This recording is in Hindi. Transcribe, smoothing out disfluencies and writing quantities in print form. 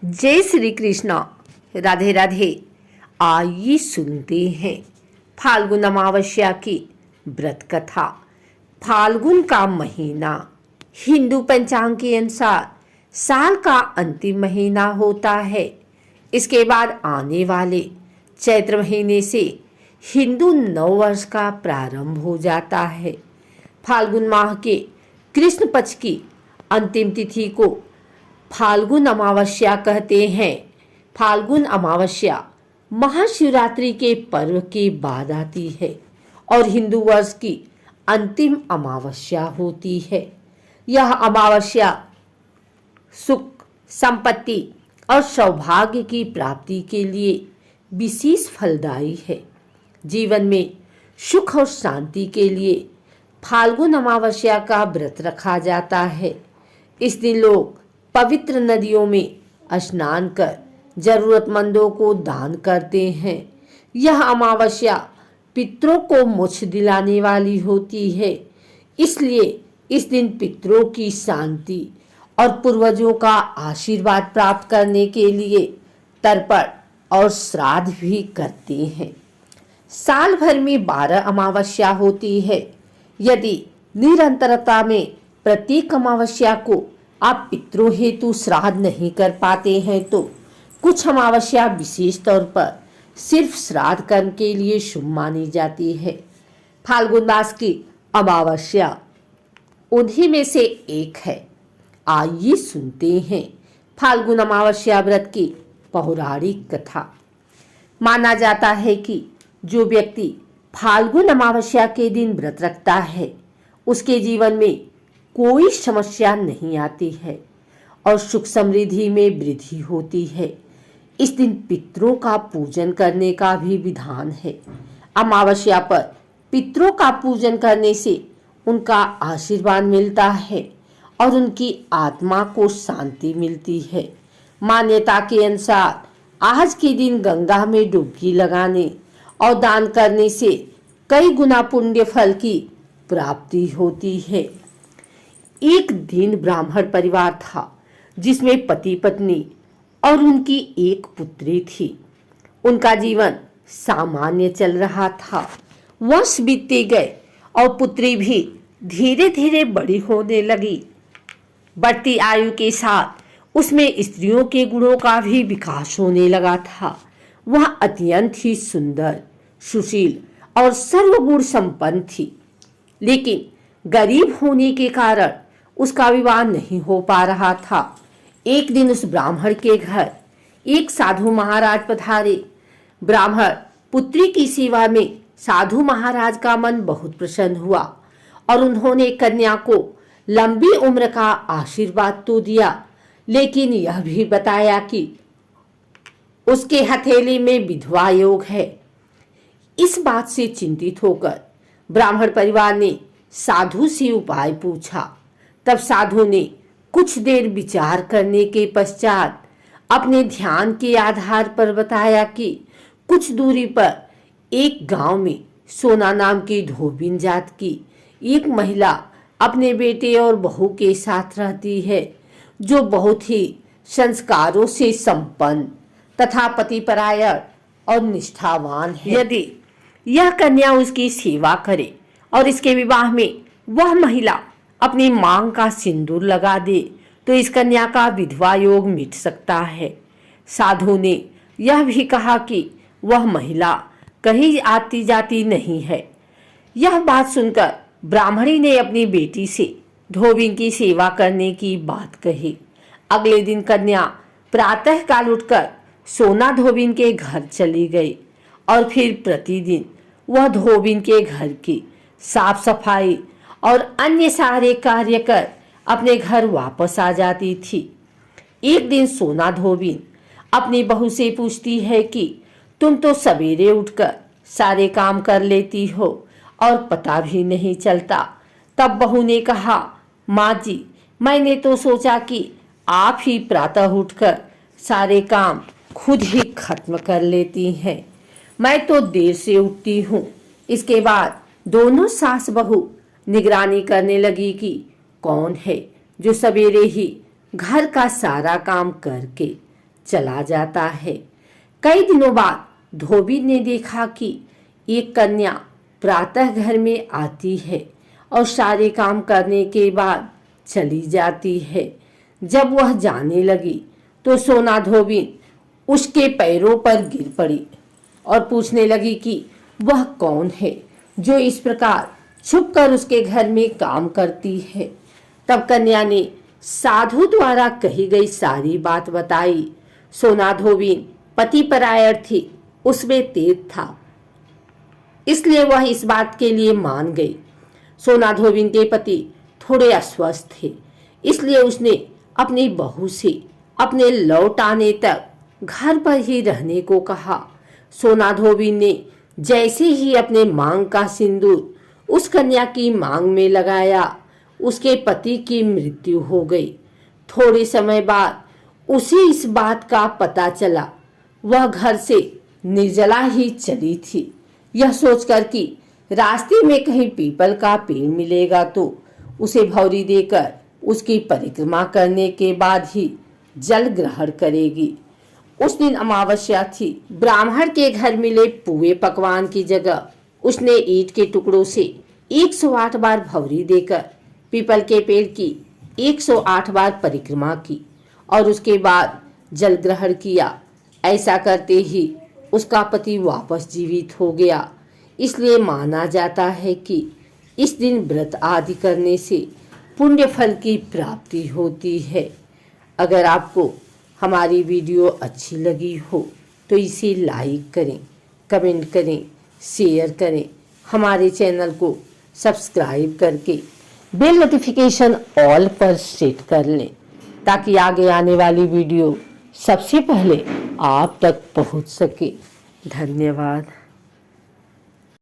जय श्री कृष्णा। राधे राधे। आइए सुनते हैं फाल्गुन अमावस्या की व्रत कथा। फाल्गुन का महीना हिंदू पंचांग के अनुसार साल का अंतिम महीना होता है। इसके बाद आने वाले चैत्र महीने से हिंदू नववर्ष का प्रारंभ हो जाता है। फाल्गुन माह के कृष्ण पक्ष की अंतिम तिथि को फाल्गुन अमावस्या कहते हैं। फाल्गुन अमावस्या महाशिवरात्रि के पर्व के बाद आती है और हिंदू वर्ष की अंतिम अमावस्या होती है। यह अमावस्या सुख, संपत्ति और सौभाग्य की प्राप्ति के लिए विशेष फलदायी है। जीवन में सुख और शांति के लिए फाल्गुन अमावस्या का व्रत रखा जाता है। इस दिन लोग पवित्र नदियों में स्नान कर जरूरतमंदों को दान करते हैं। यह अमावस्या पितरों को मोक्ष दिलाने वाली होती है, इसलिए इस दिन पितरों की शांति और पूर्वजों का आशीर्वाद प्राप्त करने के लिए तर्पण और श्राद्ध भी करते हैं। साल भर में 12 अमावस्या होती है। यदि निरंतरता में प्रत्येक अमावस्या को आप पितरों हेतु श्राद्ध नहीं कर पाते हैं तो कुछ अमावस्या विशेष तौर पर सिर्फ श्राद्ध कर्म के लिए शुभ मानी जाती है। फाल्गुन मास की अमावस्या उन्हीं में से एक है। आइए सुनते हैं फाल्गुन अमावस्या व्रत की पौराणिक कथा। माना जाता है कि जो व्यक्ति फाल्गुन अमावस्या के दिन व्रत रखता है उसके जीवन में कोई समस्या नहीं आती है और सुख समृद्धि में वृद्धि होती है। इस दिन पितरों का पूजन करने का भी विधान है। अमावस्या पर पितरों का पूजन करने से उनका आशीर्वाद मिलता है और उनकी आत्मा को शांति मिलती है। मान्यता के अनुसार आज के दिन गंगा में डुबकी लगाने और दान करने से कई गुना पुण्य फल की प्राप्ति होती है। एक दिन ब्राह्मण परिवार था जिसमें पति पत्नी और उनकी एक पुत्री थी। उनका जीवन सामान्य चल रहा था। वर्ष बीतते गए और पुत्री भी धीरे धीरे बड़ी होने लगी। बढ़ती आयु के साथ उसमें स्त्रियों के गुणों का भी विकास होने लगा था। वह अत्यंत ही सुंदर, सुशील और सर्वगुण संपन्न थी, लेकिन गरीब होने के कारण उसका विवाह नहीं हो पा रहा था। एक दिन उस ब्राह्मण के घर एक साधु महाराज पधारे। ब्राह्मण पुत्री की सेवा में साधु महाराज का मन बहुत प्रसन्न हुआ और उन्होंने कन्या को लंबी उम्र का आशीर्वाद तो दिया, लेकिन यह भी बताया कि उसके हथेली में विधवा योग है। इस बात से चिंतित होकर ब्राह्मण परिवार ने साधु से उपाय पूछा। तब साधु ने कुछ देर विचार करने के पश्चात अपने ध्यान के आधार पर बताया कि कुछ दूरी पर एक गांव में सोना नाम की धोबिन जात की एक महिला अपने बेटे और बहू के साथ रहती है, जो बहुत ही संस्कारों से संपन्न तथा पतिपरायण और निष्ठावान है। यदि यह कन्या उसकी सेवा करे और इसके विवाह में वह महिला अपनी मांग का सिंदूर लगा दे तो इस कन्या का विधवा योग मिट सकता है। साधु ने यह भी कहा कि वह महिला कहीं आती जाती नहीं है। यह बात सुनकर ब्राह्मणी ने अपनी बेटी से धोबिन की सेवा करने की बात कही। अगले दिन कन्या प्रातः काल उठकर सोना धोबिन के घर चली गई और फिर प्रतिदिन वह धोबिन के घर की साफ सफाई और अन्य सारे कार्य कर अपने घर वापस आ जाती थी। एक दिन सोना धोबिन अपनी बहू से पूछती है कि तुम तो सवेरे उठकर सारे काम कर लेती हो और पता भी नहीं चलता। तब बहू ने कहा, माँ जी, मैंने तो सोचा कि आप ही प्रातः उठकर सारे काम खुद ही खत्म कर लेती हैं। मैं तो देर से उठती हूँ। इसके बाद दोनों सास बहू निगरानी करने लगी कि कौन है जो सवेरे ही घर का सारा काम करके चला जाता है। कई दिनों बाद धोबी ने देखा कि एक कन्या प्रातः घर में आती है और सारे काम करने के बाद चली जाती है। जब वह जाने लगी तो सोना धोबी उसके पैरों पर गिर पड़ी और पूछने लगी कि वह कौन है जो इस प्रकार छुपकर उसके घर में काम करती है। तब कन्या ने साधु द्वारा कही गई सारी बात बताई। सोना धोबीन पति परायण थी, उसमें तेज था, इसलिए वह इस बात के लिए मान गई। सोना धोबीन के पति थोड़े अस्वस्थ थे, इसलिए उसने अपनी बहू से अपने लौट आने तक घर पर ही रहने को कहा। सोना धोबीन ने जैसे ही अपने मांग का सिंदूर उस कन्या की मांग में लगाया, उसके पति की मृत्यु हो गई। थोड़े समय बाद उसे इस बात का पता चला। वह घर से निर्जला ही चली थी। यह सोचकर कि रास्ते में कहीं पीपल का पेड़ मिलेगा तो उसे भौरी देकर उसकी परिक्रमा करने के बाद ही जल ग्रहण करेगी। उस दिन अमावस्या थी। ब्राह्मण के घर मिले पुए पकवान की जगह उसने ईंट के टुकड़ों से 108 बार भौरी देकर पीपल के पेड़ की 108 बार परिक्रमा की और उसके बाद जल ग्रहण किया। ऐसा करते ही उसका पति वापस जीवित हो गया। इसलिए माना जाता है कि इस दिन व्रत आदि करने से पुण्य फल की प्राप्ति होती है। अगर आपको हमारी वीडियो अच्छी लगी हो तो इसे लाइक करें, कमेंट करें, शेयर करें। हमारे चैनल को सब्सक्राइब करके बेल नोटिफिकेशन ऑल पर सेट कर लें ताकि आगे आने वाली वीडियो सबसे पहले आप तक पहुंच सके। धन्यवाद।